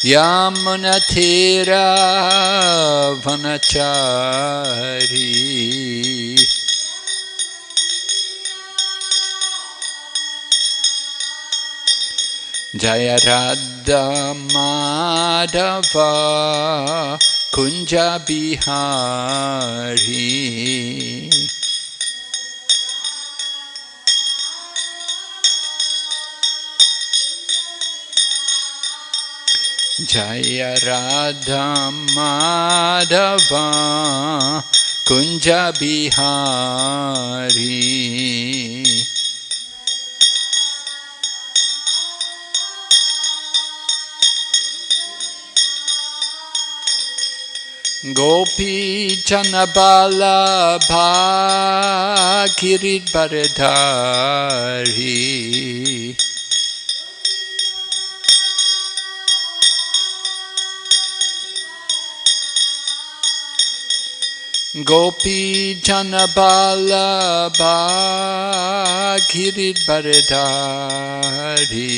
Yamunatira vanachari. Jaya Radha Madhava Kunja Bihari. Jaya Radha Madhava Kunja Bihari. Gopi Janabala Bhagirit Baradhari. Gopi Janabala Bhagirit Baradhari.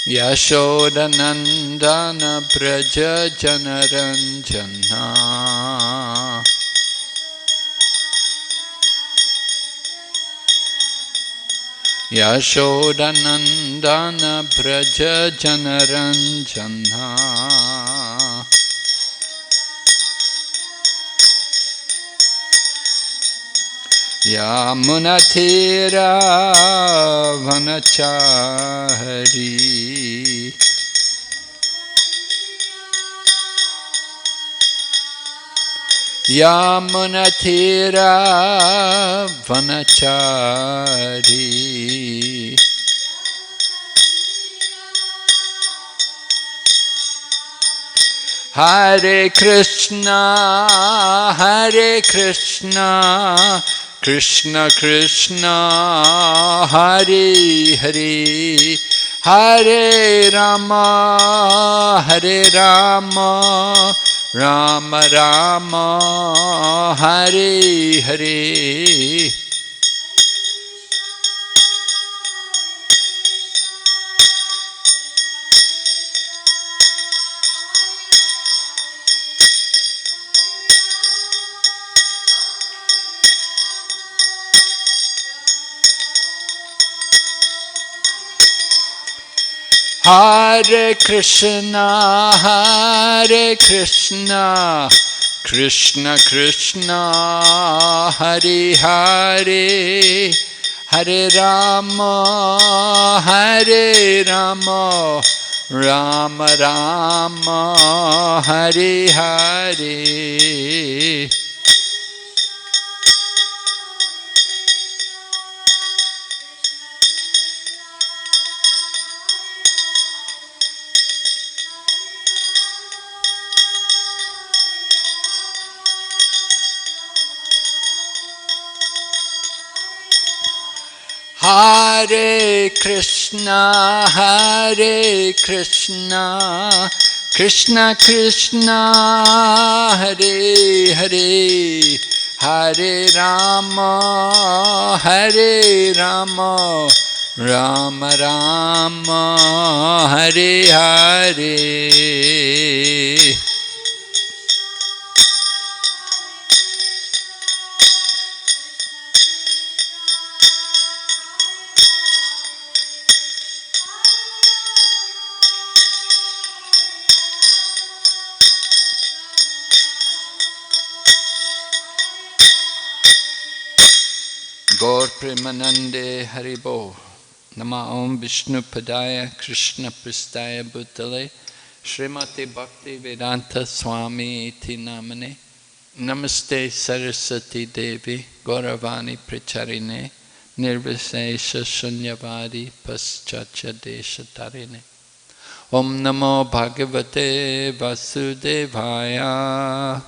Yashodanandana Braja Janaranjana. Yashodanandana Braja Janaranjana. Yamunatira vanachari. Yamunatira vanachari. Hare Krishna, Hare Krishna, Krishna Krishna, Hare Hare, Hare Rama, Hare Rama, Rama Rama, Hare Hare. Hare Krishna, Hare Krishna, Krishna Krishna, Hare Hare, Hare Rama, Hare Rama, Rama Rama, Hare Hare. Hare Krishna, Hare Krishna, Krishna Krishna, Hare Hare, Hare Rama, Hare Rama, Rama Rama, Hare Hare. Gaur Premanande Haribo. Nama Om Vishnu Padaya Krishna Pristaya Bhutale Srimati Bhakti Vedanta Swami Iti Namane. Namaste Saraswati Devi Gauravani Pracharine Nirvisesha Shunyavadi Paschacha Desha Tarine. Om Namo Bhagavate Vasudevaya.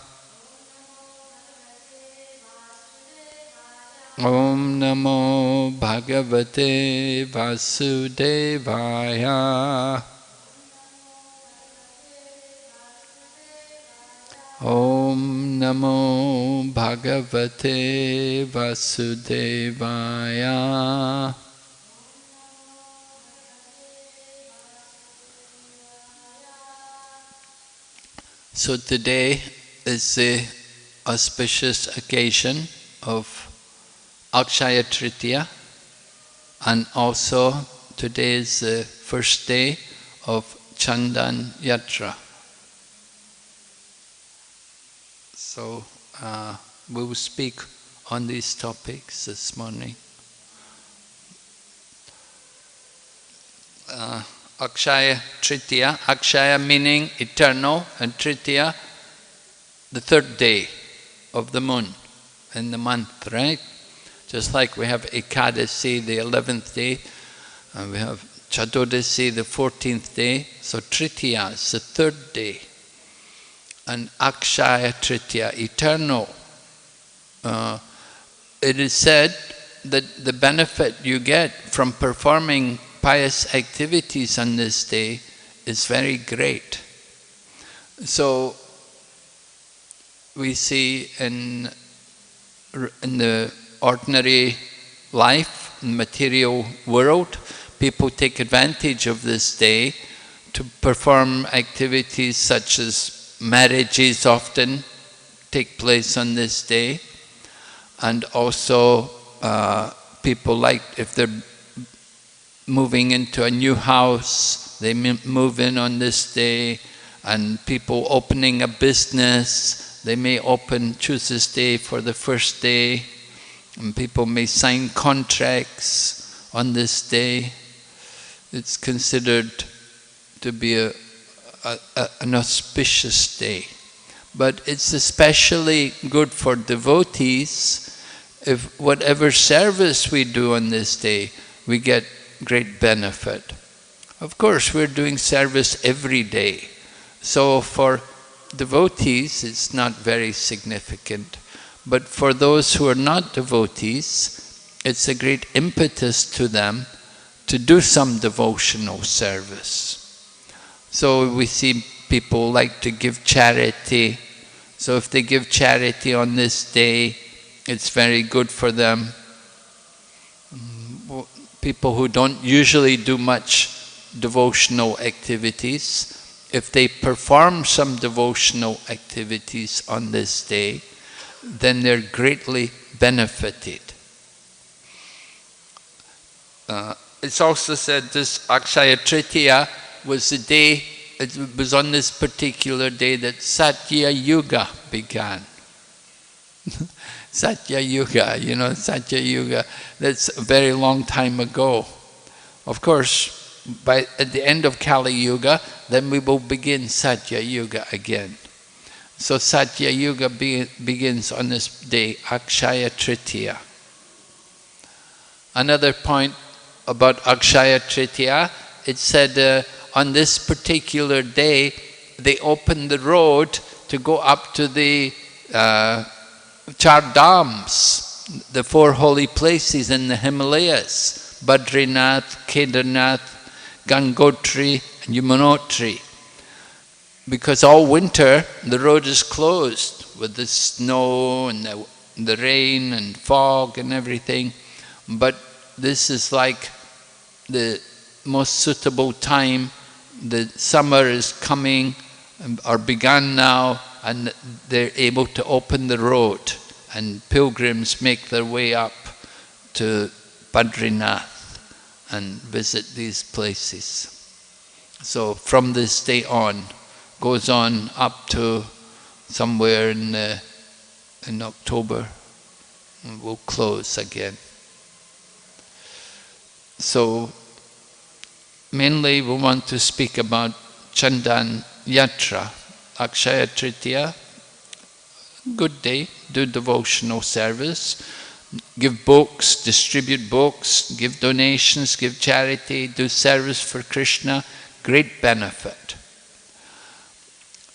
Om Namo Bhagavate Vasudevaya. Om Namo Bhagavate Vasudevaya. So today is the auspicious occasion of Akshay Trithiya, and also today is the first day of Chandan Yatra. So we will speak on these topics this morning. Akshaya Trithiya, Akshaya meaning eternal, and Trithiya, the third day of the moon in the month, right? Just like we have Ekadasi, the 11th day, and we have Chaturdasi, the 14th day, so Trithiya is the third day. And Akshaya Trithiya, eternal. It is said that the benefit you get from performing pious activities on this day is very great. So we see in the ordinary life, in the material world, people take advantage of this day to perform activities such as marriages often take place on this day, and also people like, if they're moving into a new house, they move in on this day, and people opening a business, they may choose this day for the first day, and people may sign contracts on this day. It's considered to be an auspicious day. But it's especially good for devotees. If whatever service we do on this day, we get great benefit. Of course, we're doing service every day. So for devotees, it's not very significant. But for those who are not devotees, it's a great impetus to them to do some devotional service. So we see people like to give charity. So if they give charity on this day, it's very good for them. People who don't usually do much devotional activities, if they perform some devotional activities on this day, then they're greatly benefited. It's also said this Akshaya Trithiya was the day, it was on this particular day that Satya Yuga began. Satya Yuga, Satya Yuga, that's a very long time ago. Of course, at the end of Kali Yuga, then we will begin Satya Yuga again. So Satya Yuga begins on this day, Akshaya Trithiya. Another point about Akshaya Trithiya, it said on this particular day, they opened the road to go up to the Char Dhams, the 4 holy places in the Himalayas, Badrinath, Kedarnath, Gangotri and Yamunotri. Because all winter the road is closed with the snow and the rain and fog and everything. But this is like the most suitable time. The summer is coming or begun now, and they're able to open the road, and pilgrims make their way up to Badrinath and visit these places. So from this day on, goes on up to somewhere in October, and will close again. So mainly we want to speak about Chandan Yatra, Akshaya Trithiya. Good day, do devotional service, give books, distribute books, give donations, give charity, do service for Krishna, great benefit.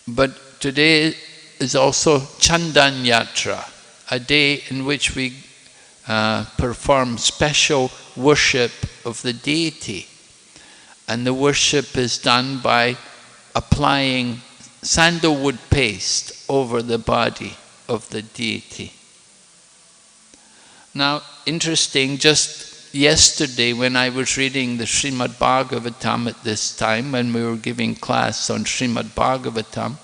But today is also Chandan Yatra, a day in which we perform special worship of the deity. And the worship is done by applying sandalwood paste over the body. of the deity. Now, interesting, just yesterday when I was reading the Srimad Bhagavatam at this time, when we were giving class on Srimad Bhagavatam,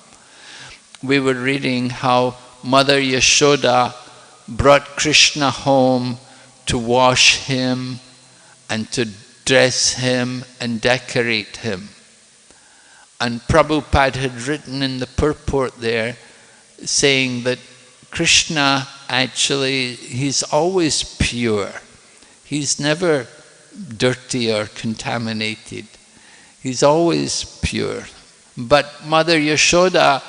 we were reading how Mother Yashoda brought Krishna home to wash him and to dress him and decorate him. And Prabhupada had written in the purport there, saying that Krishna actually, he's always pure. He's never dirty or contaminated. He's always pure. But Mother Yashoda,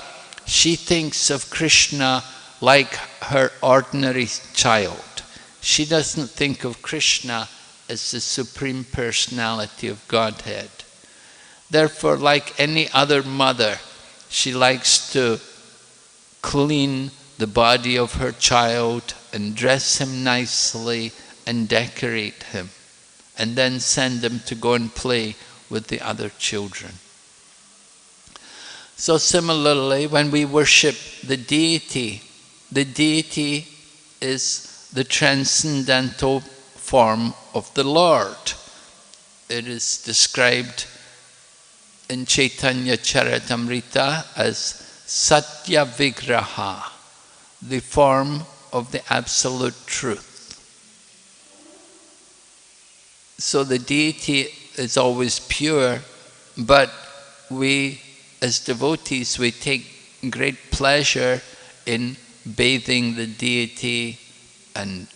she thinks of Krishna like her ordinary child. She doesn't think of Krishna as the Supreme Personality of Godhead. Therefore, like any other mother, she likes to clean the body of her child and dress him nicely and decorate him, and then send him to go and play with the other children. So similarly, when we worship the deity is the transcendental form of the Lord. It is described in Chaitanya Charitamrita as Satya Vigraha, the form of the absolute truth. So the deity is always pure, but we as devotees, we take great pleasure in bathing the deity and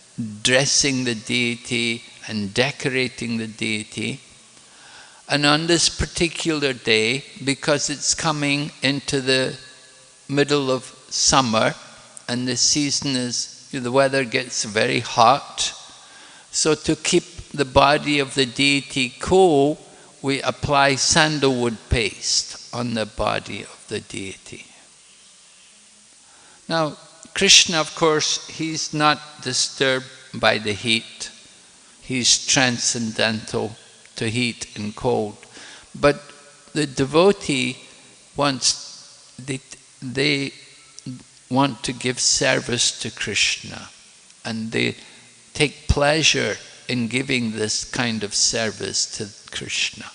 dressing the deity and decorating the deity. And on this particular day, because it's coming into the middle of summer and the season is, the weather gets very hot, so to keep the body of the deity cool, we apply sandalwood paste on the body of the deity. Now, Krishna, of course, he's not disturbed by the heat. He's transcendental to heat and cold. But the devotee wants, they want to give service to Krishna, and they take pleasure in giving this kind of service to Krishna.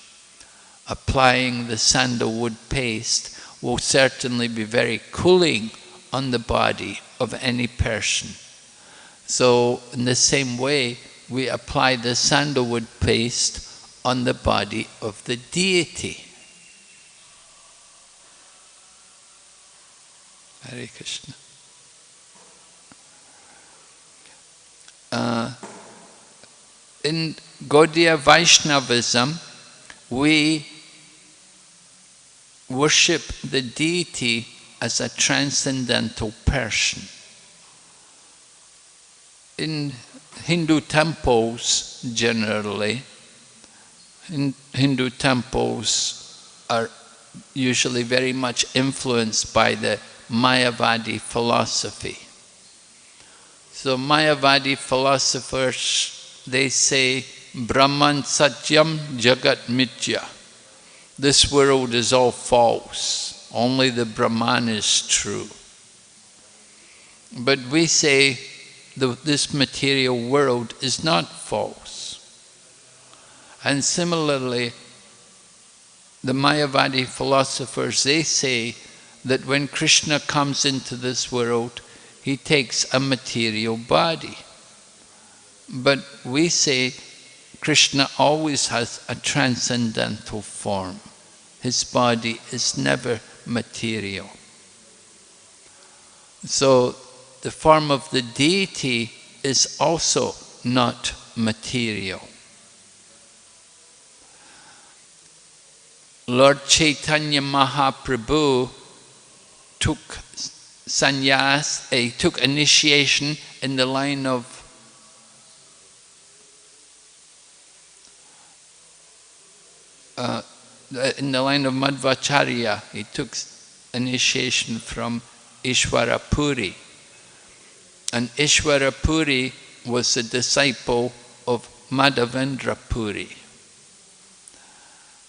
Applying the sandalwood paste will certainly be very cooling on the body of any person. So in the same way, we apply the sandalwood paste on the body of the deity. Hare Krishna. In Gaudiya Vaishnavism, we worship the deity as a transcendental person. In Hindu temples, generally, Hindu temples are usually very much influenced by the Mayavadi philosophy. So Mayavadi philosophers, they say, Brahman Satyam Jagat Mithya. This world is all false. Only the Brahman is true. But we say this material world is not false. And similarly, the Mayavadi philosophers, they say that when Krishna comes into this world, he takes a material body. But we say Krishna always has a transcendental form. His body is never material. So the form of the deity is also not material. Lord Chaitanya Mahaprabhu took sannyas, he took initiation in the line of Madhvacharya. He took initiation from Ishwara Puri. And Ishwara Puri was a disciple of Madhavendra Puri.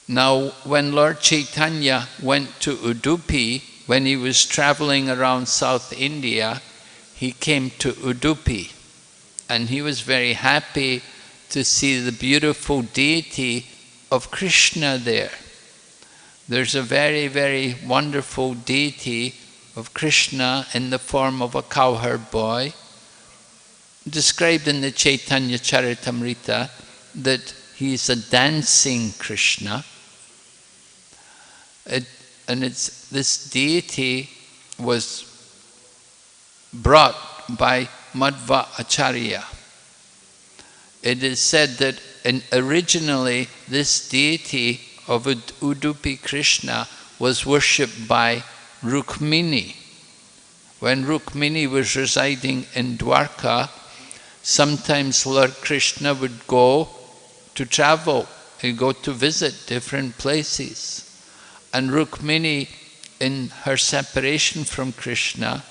Now, when Lord Chaitanya went to Udupi, when he was traveling around South India, he came to Udupi, and he was very happy to see the beautiful deity of Krishna there. There's a very, very wonderful deity of Krishna in the form of a cowherd boy, described in the Chaitanya Charitamrita that he's a dancing Krishna. This deity was brought by Madhva Acharya. It is said that originally this deity of Udupi Krishna was worshipped by Rukmini. When Rukmini was residing in Dwarka, sometimes Lord Krishna would go to travel, he'd go to visit different places. And Rukmini, in her separation from Krishna,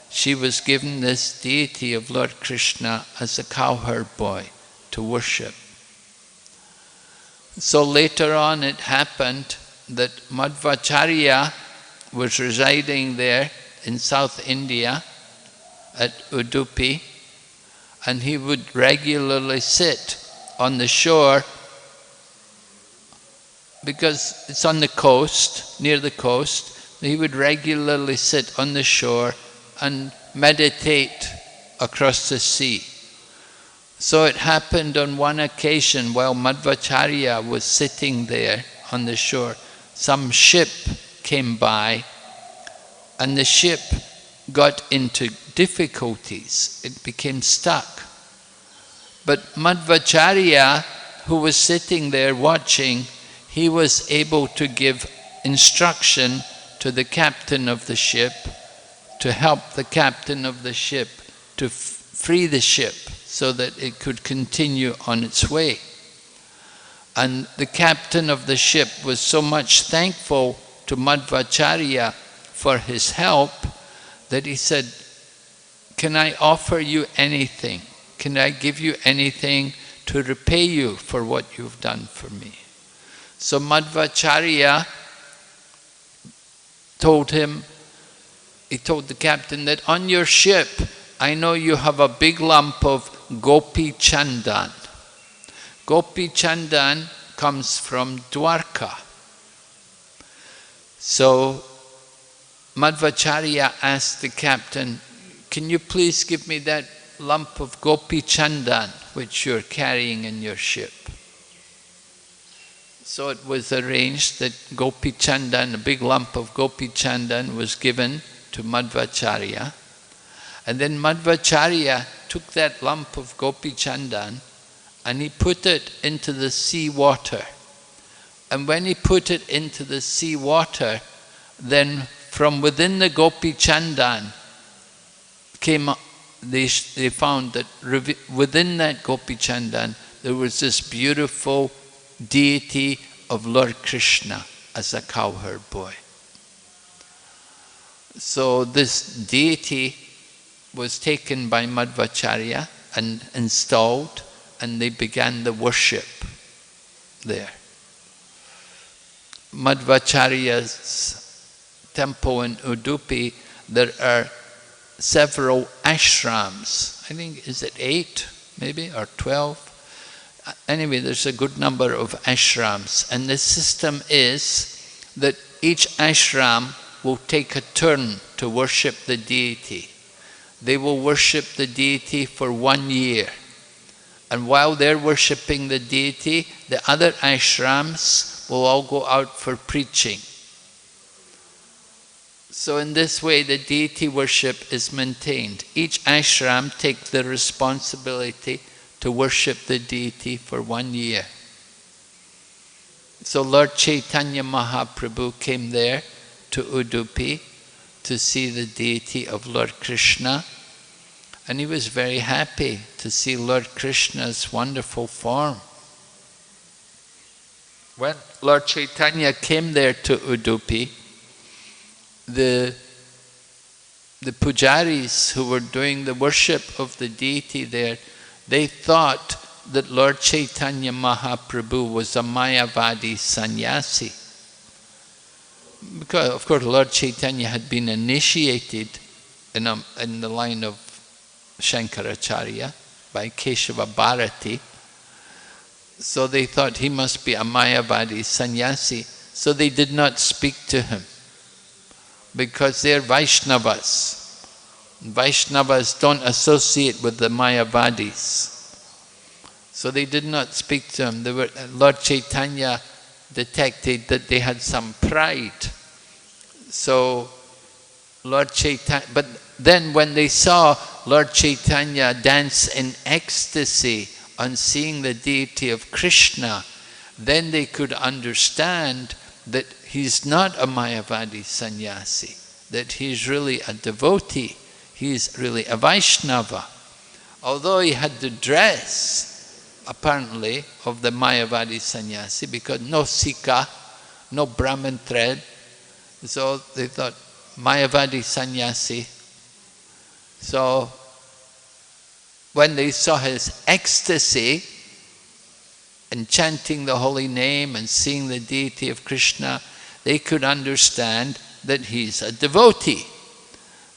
she was given this deity of Lord Krishna as a cowherd boy to worship. So later on it happened that Madhvacharya was residing there in South India at Udupi, and he would regularly sit on the shore, because it's on the coast, near the coast. He would regularly sit on the shore and meditate across the sea. So it happened on one occasion while Madhvacharya was sitting there on the shore, some ship came by, and the ship got into difficulties. It became stuck. But Madhvacharya, who was sitting there watching, he was able to give instruction to the captain of the ship to help the captain of the ship to free the ship so that it could continue on its way. And the captain of the ship was so much thankful to Madhvacharya for his help that he said, "Can I offer you anything? Can I give you anything to repay you for what you've done for me?" So Madhvacharya told the captain that on your ship, I know you have a big lump of Gopi Chandan. Gopi Chandan comes from Dwarka. So Madhvacharya asked the captain, "Can you please give me that lump of Gopi Chandan which you're carrying in your ship?" So it was arranged that Gopi Chandan, a big lump of Gopi Chandan, was given to Madhvacharya. And then Madhvacharya took that lump of Gopi Chandan and he put it into the sea water. And when he put it into the sea water, then from within the Gopi Chandan they found that within that Gopi Chandan there was this beautiful deity of Lord Krishna as a cowherd boy. So this deity was taken by Madhvacharya and installed, and they began the worship there. Madhvacharya's temple in Udupi, there are several ashrams. I think, is it 8 maybe, or 12? Anyway, there's a good number of ashrams, and the system is that each ashram will take a turn to worship the deity. They will worship the deity for 1 year. And while they're worshipping the deity, the other ashrams will all go out for preaching. So in this way, the deity worship is maintained. Each ashram takes the responsibility to worship the deity for 1 year. So Lord Chaitanya Mahaprabhu came there to Udupi to see the deity of Lord Krishna, and he was very happy to see Lord Krishna's wonderful form. When Lord Chaitanya came there to Udupi, the pujaris who were doing the worship of the deity there, they thought that Lord Chaitanya Mahaprabhu was a Mayavadi sannyasi. Because, of course, Lord Chaitanya had been initiated in the line of Shankaracharya, by Keshava Bharati. So they thought he must be a Mayavadi sannyasi. So they did not speak to him, because they're Vaishnavas. Vaishnavas don't associate with the Mayavadis. So they did not speak to him. Lord Chaitanya detected that they had some pride. So Lord Chaitanya, but then when they saw Lord Chaitanya dance in ecstasy on seeing the deity of Krishna, then they could understand that he's not a Mayavadi sannyasi, that he's really a devotee, he's really a Vaishnava. Although he had the dress, apparently, of the Mayavadi sannyasi, because no sika, no Brahman thread, so they thought, Mayavadi sannyasi. So when they saw his ecstasy and chanting the holy name and seeing the deity of Krishna, they could understand that he's a devotee.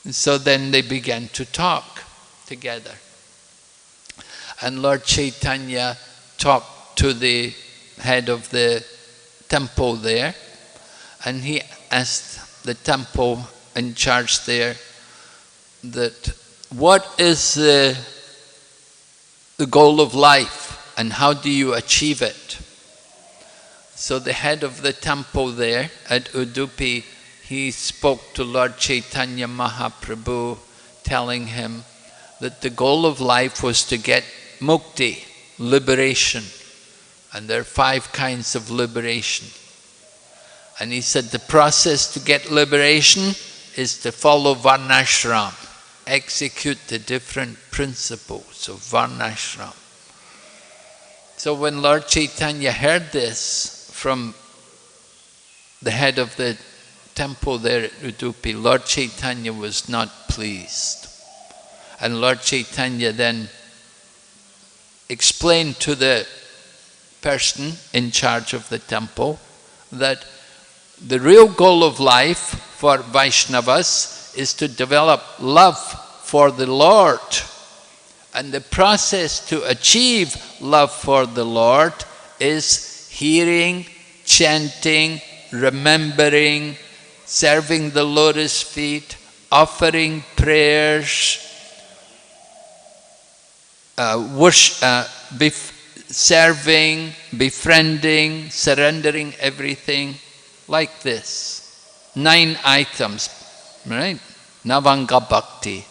And so then they began to talk together. And Lord Chaitanya talked to the head of the temple there, and he asked the temple in charge there that what is the goal of life and how do you achieve it? So the head of the temple there at Udupi, he spoke to Lord Chaitanya Mahaprabhu, telling him that the goal of life was to get mukti, liberation. And there are 5 kinds of liberation. And he said the process to get liberation is to follow varnashram, execute the different principles of varnashram. So when Lord Chaitanya heard this from the head of the temple there at Udupi, Lord Chaitanya was not pleased. And Lord Chaitanya then explained to the person in charge of the temple that the real goal of life for Vaishnavas is to develop love for the Lord. And the process to achieve love for the Lord is hearing, chanting, remembering, serving the lotus feet, offering prayers, serving, befriending, surrendering everything, like this. 9 items, right? Navanga Bhakti.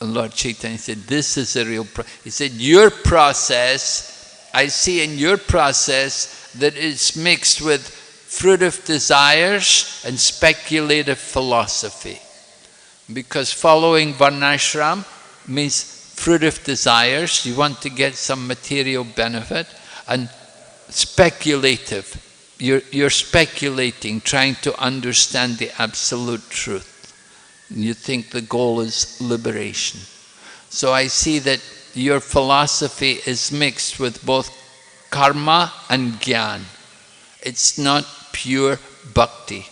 Lord Chaitanya said, this is a real process. He said, your process, I see in your process that it's mixed with fruitive desires and speculative philosophy. Because following varnashram means fruitive desires, you want to get some material benefit, and speculative, you're speculating, trying to understand the absolute truth. You think the goal is liberation. So I see that your philosophy is mixed with both karma and jnana. It's not pure bhakti.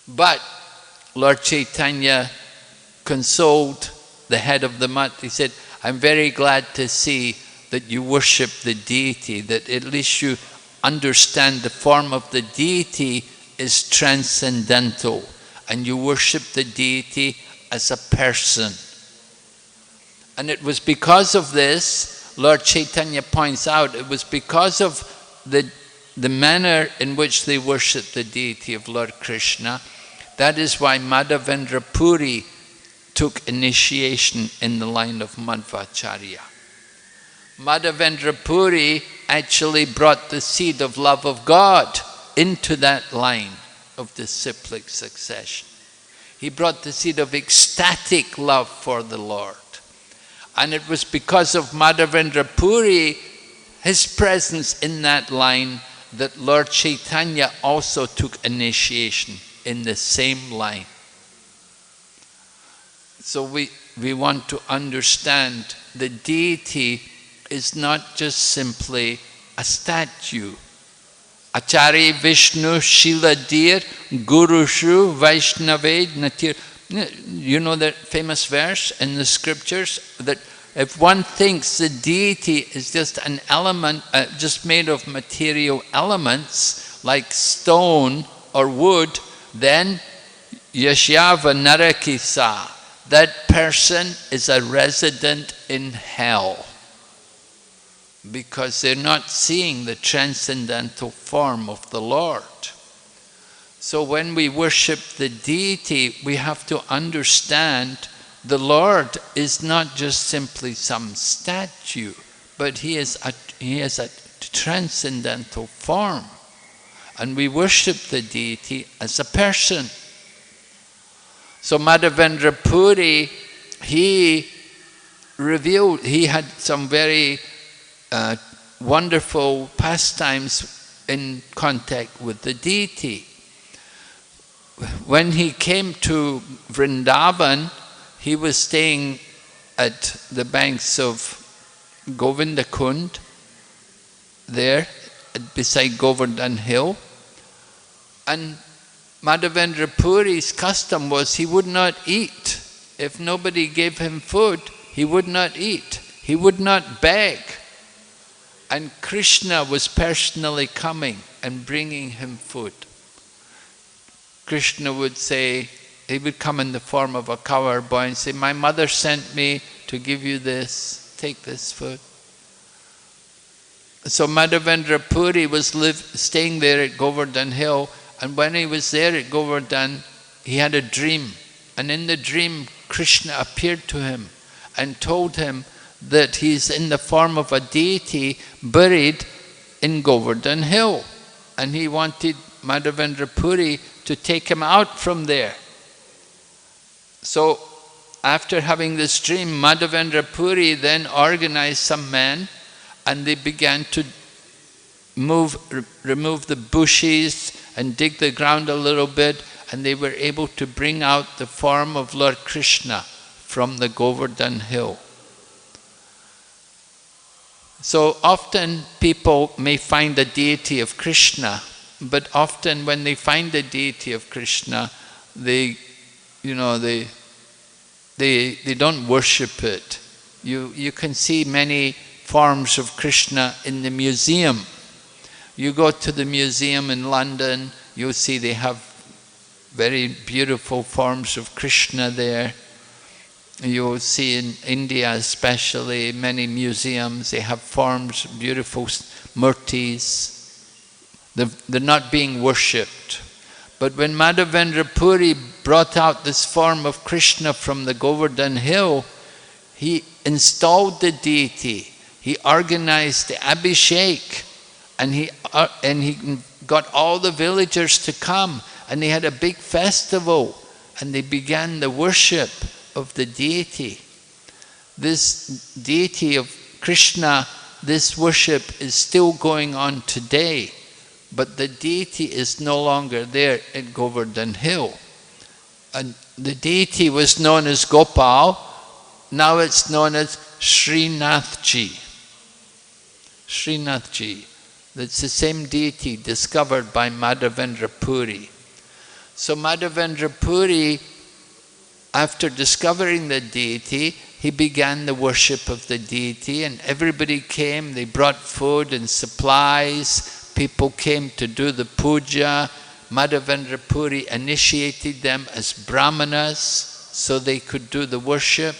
But Lord Chaitanya consoled the head of the mutt. He said, I'm very glad to see that you worship the deity, that at least you understand the form of the deity is transcendental, and you worship the deity as a person. And it was because of this, Lord Chaitanya points out, it was because of the manner in which they worship the deity of Lord Krishna. That is why Madhavendra Puri took initiation in the line of Madhvacharya. Madhavendra Puri actually brought the seed of love of God into that line of disciplic succession. He brought the seed of ecstatic love for the Lord. And it was because of Madhavendra Puri, his presence in that line, that Lord Chaitanya also took initiation in the same line. So we want to understand the deity is not just simply a statue. Acharya Vishnu Shila Dir Guru Shru Vaishnave Natir. You know that famous verse in the scriptures that if one thinks the deity is just an element, just made of material elements like stone or wood, then Yashyava Narakisa, that person is a resident in hell, because they're not seeing the transcendental form of the Lord. So when we worship the deity, we have to understand the Lord is not just simply some statue, but He has a transcendental form. And we worship the deity as a person. So Madhavendra Puri, he had some very wonderful pastimes in contact with the deity. When he came to Vrindavan, he was staying at the banks of Govinda Kund, there beside Govardhan Hill. And Madhavendra Puri's custom was he would not eat. If nobody gave him food, he would not eat. He would not beg. And Krishna was personally coming and bringing him food. Krishna would say, he would come in the form of a cowherd boy and say, my mother sent me to give you this, take this food. So Madhavendra Puri was staying there at Govardhan Hill, and when he was there at Govardhan, he had a dream. And in the dream, Krishna appeared to him and told him that he's in the form of a deity buried in Govardhan Hill. And he wanted Madhavendra Puri to take him out from there. So after having this dream, Madhavendra Puri then organized some men, and they began to remove the bushes and dig the ground a little bit, and they were able to bring out the form of Lord Krishna from the Govardhan Hill. So often people may find the deity of Krishna, but often when they find the deity of Krishna, they don't worship it. You can see many forms of Krishna in the museum. You go to the museum in London, you'll see they have very beautiful forms of Krishna there. You'll see in India especially, many museums, they have forms, beautiful murtis. They're not being worshipped. But when Madhavendra Puri brought out this form of Krishna from the Govardhan Hill, he installed the deity, he organized the Abhishek, and he got all the villagers to come, and they had a big festival, and they began the worship of the deity. This deity of Krishna, this worship is still going on today, but the deity is no longer there at Govardhan Hill. And the deity was known as Gopal, now it's known as Srinathji. Srinathji. That's the same deity discovered by Madhavendra Puri. So Madhavendra Puri, after discovering the deity, he began the worship of the deity, and everybody came, they brought food and supplies, people came to do the puja. Madhavendra Puri initiated them as brahmanas so they could do the worship,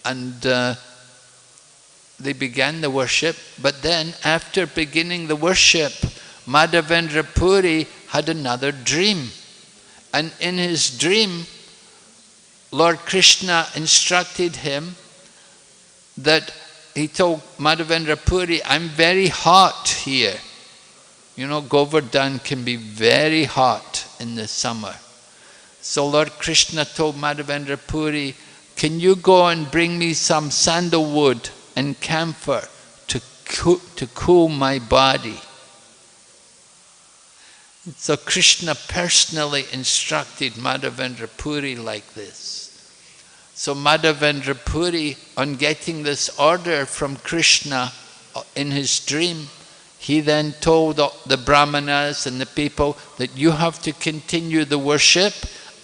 and they began the worship. But then after beginning the worship, Madhavendra Puri had another dream, and in his dream Lord Krishna instructed him that, he told Madhavendra Puri, I'm very hot here. You know, Govardhan can be very hot in the summer. So Lord Krishna told Madhavendra Puri, can you go and bring me some sandalwood and camphor to cool my body? So Krishna personally instructed Madhavendra Puri like this. So Madhavendra Puri, on getting this order from Krishna in his dream, he then told the brahmanas and the people that you have to continue the worship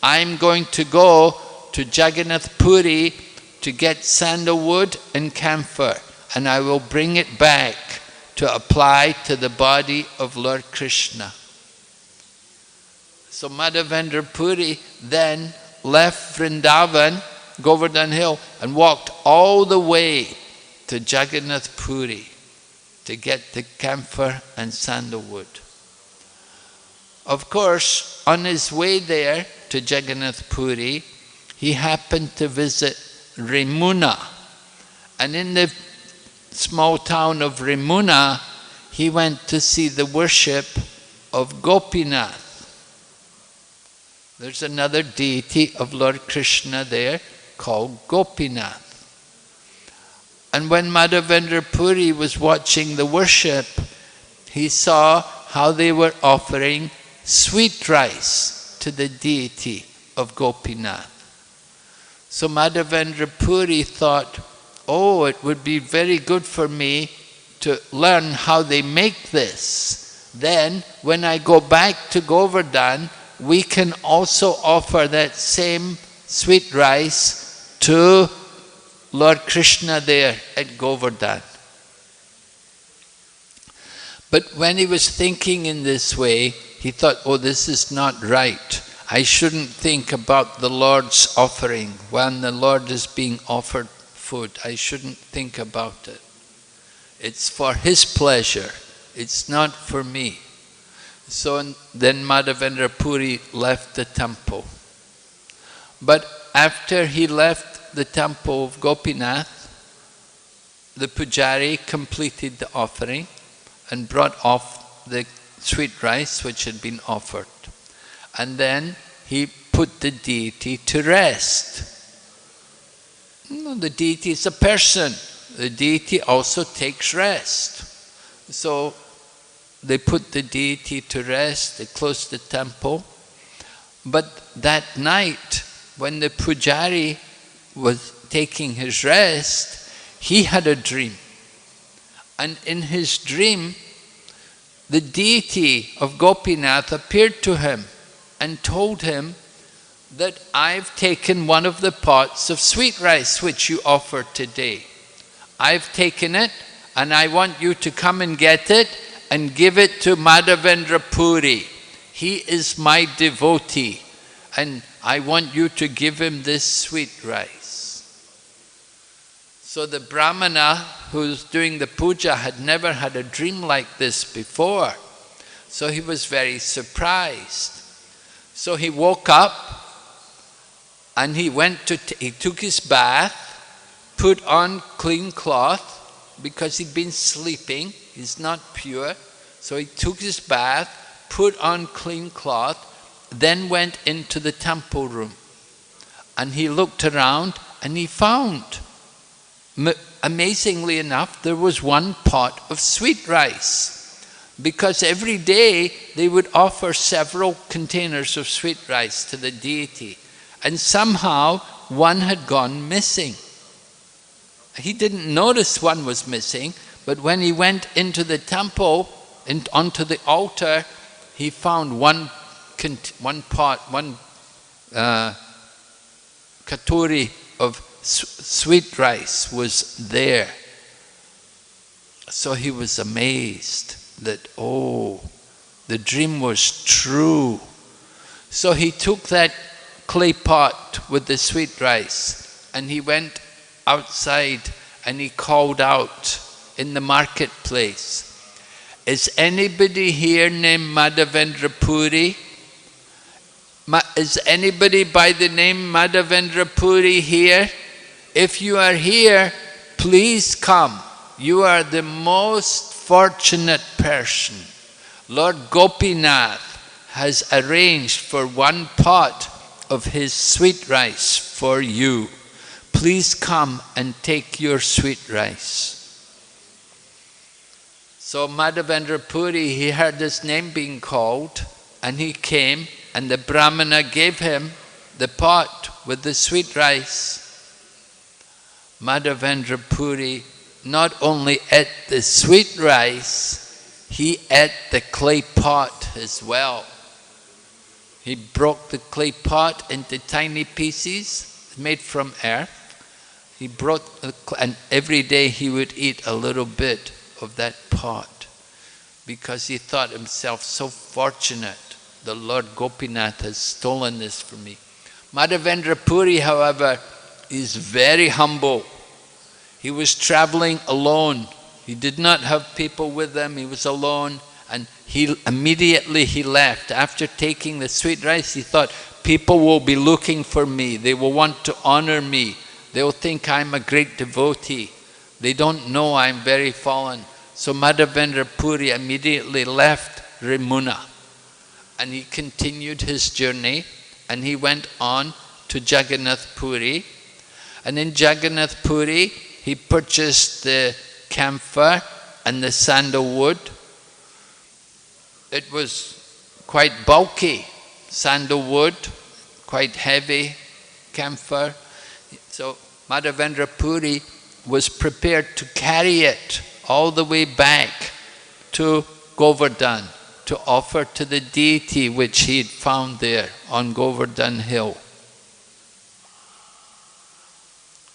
I'm going to go to Jagannath Puri to get sandalwood and camphor, and I will bring it back to apply to the body of Lord Krishna. So Madhavendra Puri then left Vrindavan, Govardhan Hill, and walked all the way to Jagannath Puri to get the camphor and sandalwood. Of course, on his way there to Jagannath Puri, he happened to visit Remuna. And in the small town of Remuna, he went to see the worship of Gopinath. There's another deity of Lord Krishna there called Gopinath. And when Madhavendra Puri was watching the worship, he saw how they were offering sweet rice to the deity of Gopinath. So Madhavendra Puri thought, oh, it would be very good for me to learn how they make this. Then, when I go back to Govardhan, we can also offer that same sweet rice to Lord Krishna there at Govardhan. But when he was thinking in this way, he thought, oh, this is not right. I shouldn't think about the Lord's offering when the Lord is being offered food. I shouldn't think about it. It's for His pleasure. It's not for me. So then Madhavendra Puri left the temple. But after he left the temple of Gopinath, the pujari completed the offering and brought off the sweet rice which had been offered. And then he put the deity to rest. No, the deity is a person. The deity also takes rest. So they put the deity to rest, they closed the temple. But that night, when the pujari was taking his rest, he had a dream. And in his dream, the deity of Gopinath appeared to him and told him that I've taken one of the pots of sweet rice which you offered today. I've taken it and I want you to come and get it and give it to Madhavendra Puri. He is my devotee and I want you to give him this sweet rice. So the Brahmana who's doing the puja had never had a dream like this before. So he was very surprised. So he woke up and he took his bath, put on clean cloth because he'd been sleeping, he's not pure. So he took his bath, put on clean cloth, then went into the temple room. And he looked around and he found, amazingly enough, there was one pot of sweet rice. Because every day they would offer several containers of sweet rice to the deity. And somehow one had gone missing. He didn't notice one was missing, but when he went into the temple, onto the altar, he found one katuri of sweet rice was there. So he was amazed that, oh, the dream was true. So he took that clay pot with the sweet rice and he went outside and he called out in the marketplace, is anybody here named Madhavendra Puri? Is anybody by the name Madhavendra Puri here? If you are here, please come. You are the most fortunate person. Lord Gopinath has arranged for one pot of his sweet rice for you. Please come and take your sweet rice. So Madhavendra Puri, he heard his name being called and he came and the Brahmana gave him the pot with the sweet rice. Madhavendra Puri not only ate the sweet rice, he ate the clay pot as well. He broke the clay pot into tiny pieces made from earth. He brought, and every day he would eat a little bit of that pot because he thought himself so fortunate. The Lord Gopinath has stolen this from me. Madhavendra Puri, however, is very humble. He was traveling alone. He did not have people with him. He was alone, and immediately he left. After taking the sweet rice, he thought, people will be looking for me. They will want to honor me. They will think I'm a great devotee. They don't know I'm very fallen. So Madhavendra Puri immediately left Rimuna, and he continued his journey, and he went on to Jagannath Puri. And in Jagannath Puri, he purchased the camphor and the sandalwood. It was quite bulky sandalwood, quite heavy camphor. So Madhavendra Puri was prepared to carry it all the way back to Govardhan to offer to the deity which he had found there on Govardhan hill.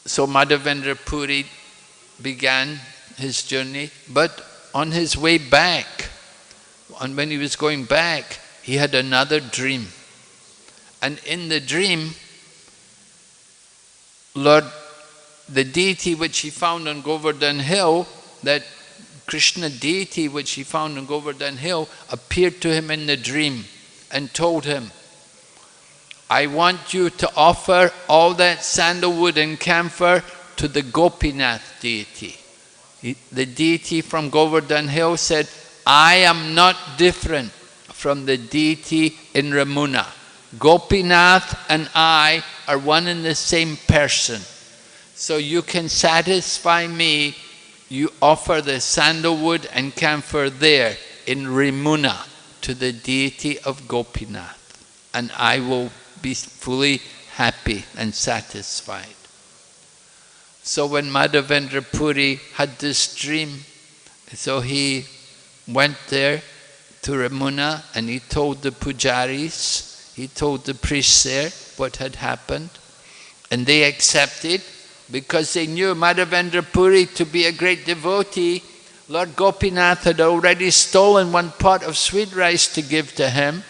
So Madhavendra Puri began his journey, but on his way back, and when he was going back, he had another dream. And in the dream, the deity which he found on Govardhan hill, that Krishna deity which he found on Govardhan hill, appeared to him in the dream and told him, I want you to offer all that sandalwood and camphor to the Gopinath deity. The deity from Govardhan hill said, I am not different from the deity in Ramuna. Gopinath and I are one and the same person. So you can satisfy me, you offer the sandalwood and camphor there in Rimuna to the deity of Gopinath, and I will be fully happy and satisfied. So when Madhavendra Puri had this dream, so he went there to Ramuna and he told the pujaris, he told the priests there what had happened, and they accepted because they knew Madhavendra Puri to be a great devotee. Lord Gopinath had already stolen one pot of sweet rice to give to him.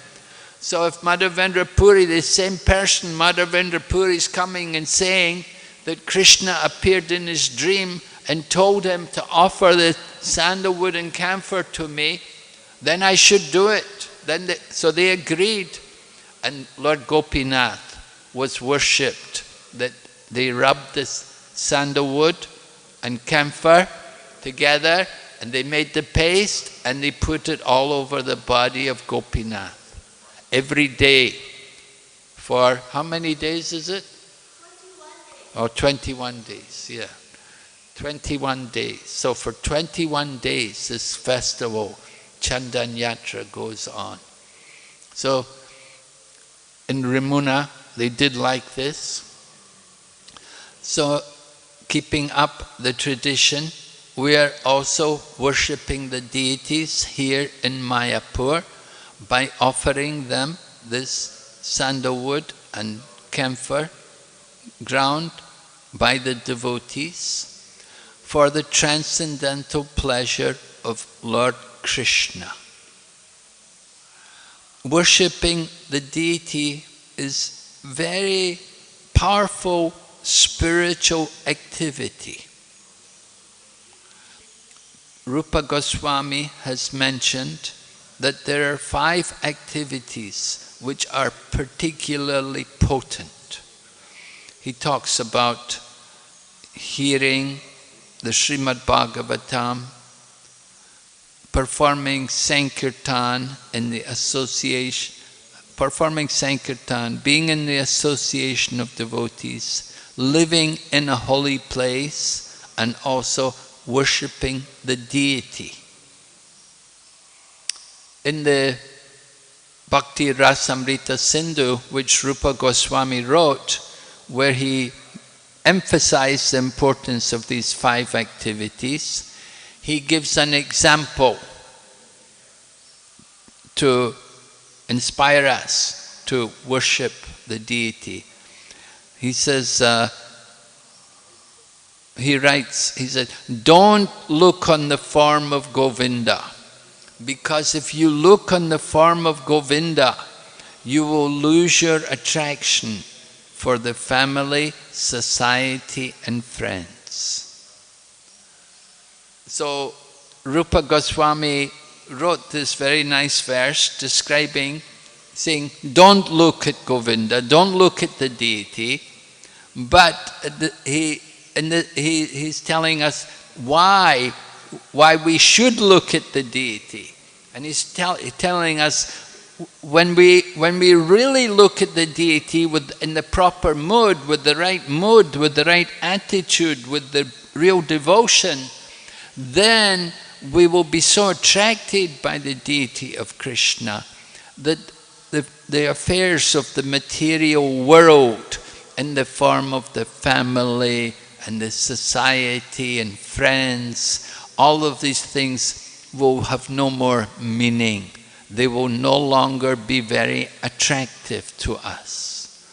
So if Madhavendra Puri, the same person, Madhavendra Puri is coming and saying that Krishna appeared in his dream and told him to offer the sandalwood and camphor to me, then I should do it. So they agreed, and Lord Gopinath was worshipped, that they rubbed this sandalwood and camphor together and they made the paste and they put it all over the body of Gopinath. Every day, for how many days is it? 21 days. Oh, 21 days, yeah. 21 days. So for 21 days, this festival, Chandan Yatra, goes on. So in Rimuna, they did like this. So keeping up the tradition, we are also worshipping the deities here in Mayapur by offering them this sandalwood and camphor ground by the devotees for the transcendental pleasure of Lord Krishna. Worshipping the deity is very powerful spiritual activity. Rupa Goswami has mentioned that there are 5 activities which are particularly potent. He talks about hearing the Srimad Bhagavatam, performing Sankirtan in the association, performing Sankirtan, being in the association of devotees, living in a holy place, and also worshipping the deity. In the Bhakti Rasamrita Sindhu, which Rupa Goswami wrote, where he emphasized the importance of these 5 activities, he gives an example to inspire us to worship the deity. He says, he writes, he said, don't look on the form of Govinda, because if you look on the form of Govinda, you will lose your attraction for the family, society and friends. So Rupa Goswami wrote this very nice verse describing, saying, don't look at Govinda, don't look at the deity, but he's telling us why we should look at the deity. And he's telling us, when we really look at the deity in the proper mood, with the right attitude, with the real devotion, then we will be so attracted by the deity of Krishna that the affairs of the material world in the form of the family and the society and friends, all of these things will have no more meaning. They will no longer be very attractive to us,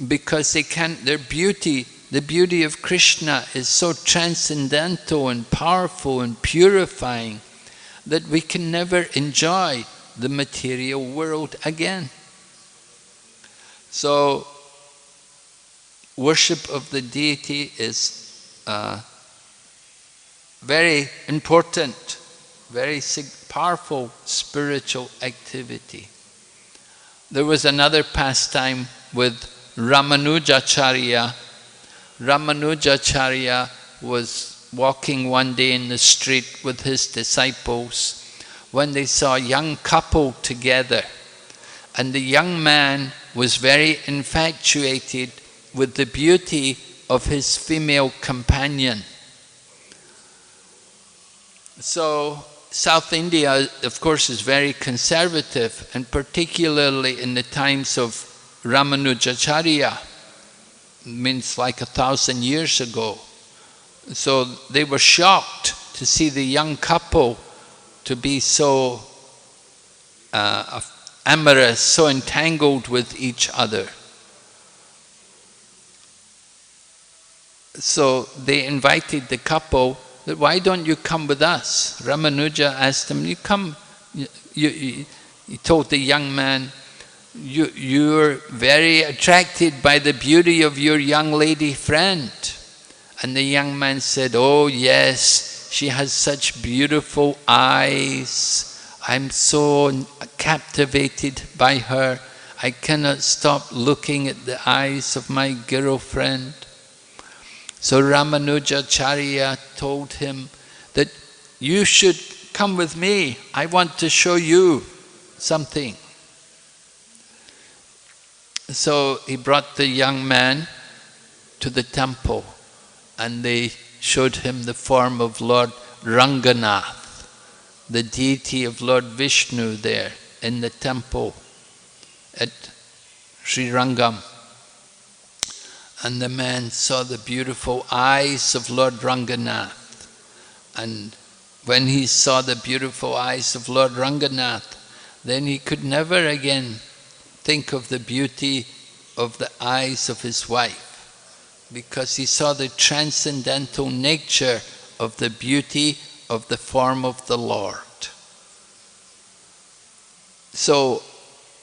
because their beauty, the beauty of Krishna is so transcendental and powerful and purifying that we can never enjoy the material world again. So, worship of the deity is very important, very powerful spiritual activity. There was another pastime with Ramanujacharya. Ramanujacharya was walking one day in the street with his disciples when they saw a young couple together, and the young man was very infatuated with the beauty of his female companion. So South India, of course, is very conservative, and particularly in the times of Ramanujacharya, means like 1,000 years ago. So they were shocked to see the young couple to be so amorous, so entangled with each other. So they invited the couple, that why don't you come with us? Ramanuja asked him, you come, he told the young man, you're very attracted by the beauty of your young lady friend. And the young man said, oh yes, she has such beautiful eyes. I'm so captivated by her. I cannot stop looking at the eyes of my girlfriend. So Ramanujacharya told him that you should come with me. I want to show you something. So he brought the young man to the temple, and they showed him the form of Lord Ranganath, the deity of Lord Vishnu there in the temple at Sri Rangam. And the man saw the beautiful eyes of Lord Ranganath. And when he saw the beautiful eyes of Lord Ranganath, then he could never again think of the beauty of the eyes of his wife, because he saw the transcendental nature of the beauty of the form of the Lord. So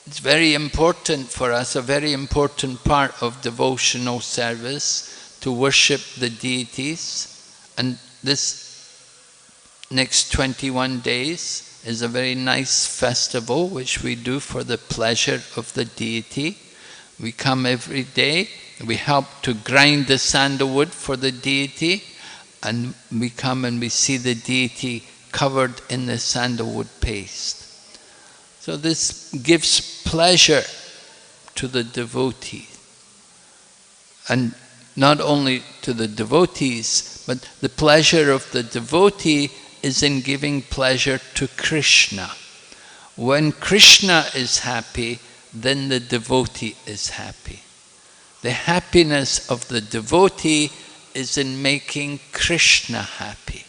it's very important for us, a very important part of devotional service, to worship the deities. And this next 21 days is a very nice festival which we do for the pleasure of the deity. We come every day, we help to grind the sandalwood for the deity, and we come and we see the deity covered in the sandalwood paste. So this gives pleasure to the devotee. And not only to the devotees, but the pleasure of the devotee is in giving pleasure to Krishna. When Krishna is happy, then the devotee is happy. The happiness of the devotee is in making Krishna happy.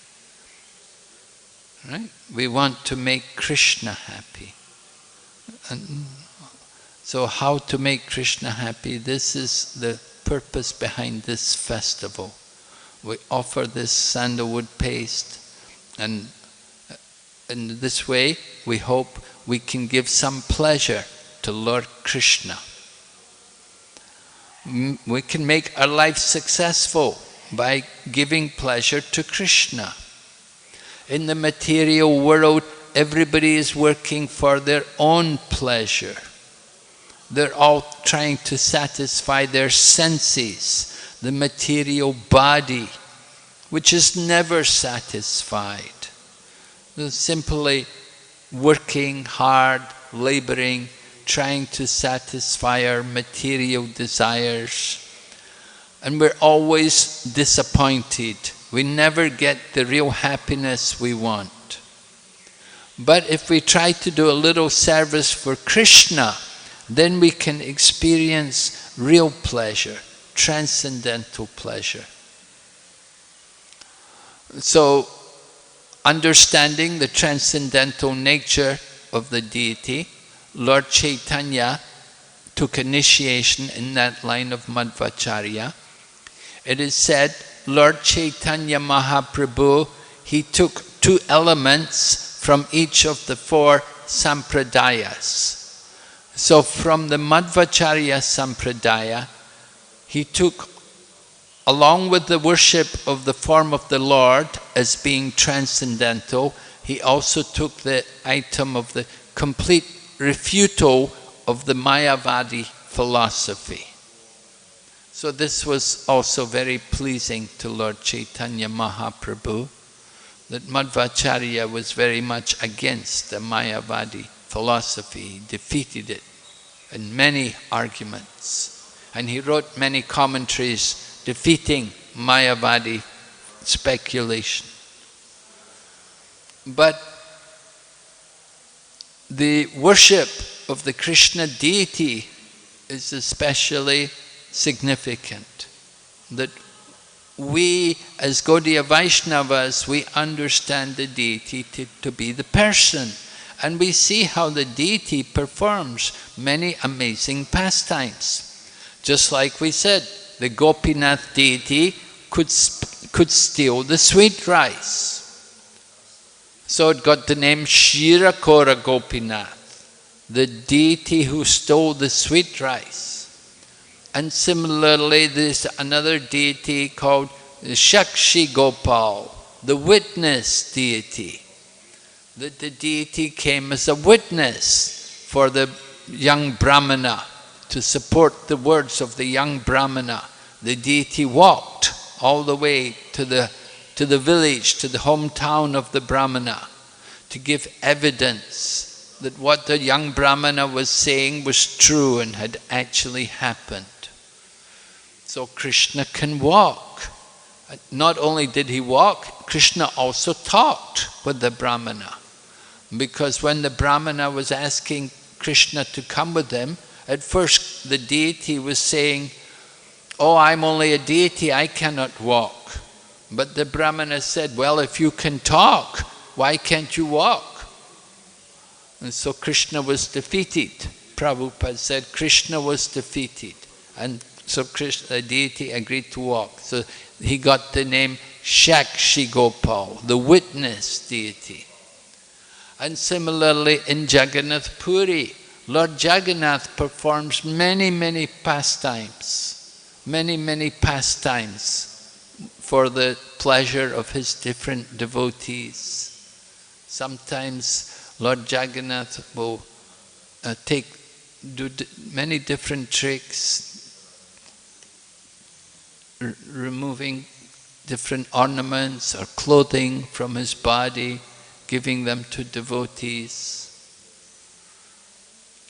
Right? We want to make Krishna happy. So how to make Krishna happy? This is the purpose behind this festival. We offer this sandalwood paste, and in this way we hope we can give some pleasure to Lord Krishna. We can make our life successful by giving pleasure to Krishna. In the material world, everybody is working for their own pleasure. They're all trying to satisfy their senses, the material body, which is never satisfied. They're simply working hard, laboring, trying to satisfy our material desires. And we're always disappointed. We never get the real happiness we want. But if we try to do a little service for Krishna, then we can experience real pleasure, transcendental pleasure. So, understanding the transcendental nature of the deity, Lord Chaitanya took initiation in that line of Madhvacharya. It is said, Lord Chaitanya Mahaprabhu, he took 2 elements from each of the 4 sampradayas. So from the Madhvacharya sampradaya, he took, along with the worship of the form of the Lord as being transcendental, he also took the item of the complete refutal of the Mayavadi philosophy. So this was also very pleasing to Lord Chaitanya Mahaprabhu, that Madhvacharya was very much against the Mayavadi philosophy. He defeated it in many arguments. And he wrote many commentaries defeating Mayavadi speculation. But the worship of the Krishna deity is especially significant. That we as Gaudiya Vaishnavas, we understand the deity to be the person. And we see how the deity performs many amazing pastimes. Just like we said, the Gopinath deity could steal the sweet rice. So it got the name Shirakora Gopinath, the deity who stole the sweet rice. And similarly, there's another deity called Shakshi Gopal, the witness deity. That the deity came as a witness for the young Brahmana, to support the words of the young Brahmana. The deity walked all the way to the village, to the hometown of the Brahmana, to give evidence that what the young Brahmana was saying was true and had actually happened. So Krishna can walk. Not only did he walk, Krishna also talked with the Brahmana. Because when the Brahmana was asking Krishna to come with him, at first the deity was saying, "Oh, I'm only a deity, I cannot walk." But the Brahmana said, "Well, if you can talk, why can't you walk?" And so Krishna was defeated. Prabhupada said Krishna was defeated. And so Krishna, the deity, agreed to walk. So he got the name Shakshi Gopal, the witness deity. And similarly in Jagannath Puri, Lord Jagannath performs many pastimes. Many pastimes for the pleasure of his different devotees. Sometimes Lord Jagannath will do many different tricks, removing different ornaments or clothing from his body, giving them to devotees.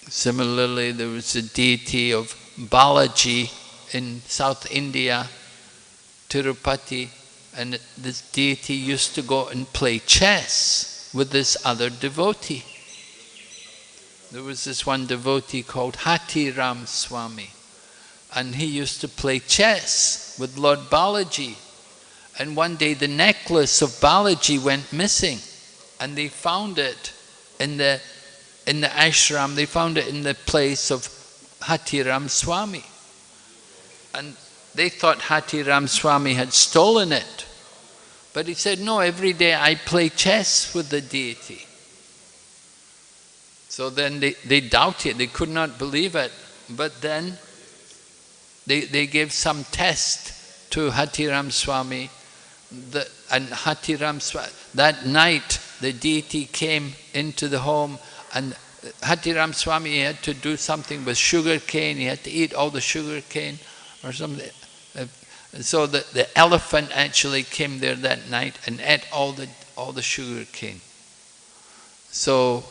Similarly, there was a deity of Balaji in South India, Tirupati, and this deity used to go and play chess with this other devotee. There was this one devotee called Hatiram Swami, and he used to play chess with Lord Balaji. And one day the necklace of Balaji went missing, and they found it in the ashram. They found it in the place of Hatiram Swami. And they thought Hatiram Swami had stolen it. But he said, no, every day I play chess with the deity. So then they doubted, they could not believe it. But then they gave some test to Hatiram Swami. And Hatiram Swami, that night the deity came into the home, and Hatiram Swami had to do something with sugar cane. He had to eat all the sugar cane or something. So the elephant actually came there that night and ate all the sugar cane. So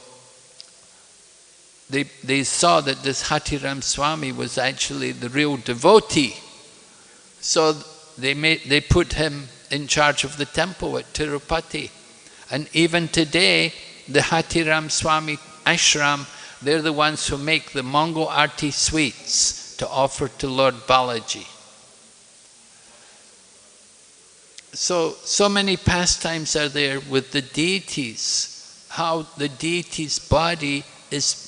they saw that this Hatiram Swami was actually the real devotee. So they put him in charge of the temple at Tirupati. And even today, the Hatiram Swami ashram, they're the ones who make the Mongol Aarti sweets to offer to Lord Balaji. So many pastimes are there with the deities, how the deity's body is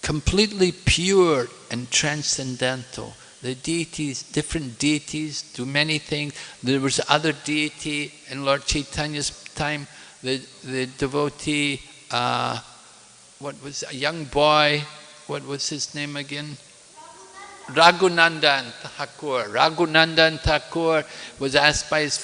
completely pure and transcendental. The deities, different deities do many things. There was other deity in Lord Chaitanya's time, the devotee, what was a young boy, what was his name again? Raghunandan Thakur. Raghunandan Thakur was asked by his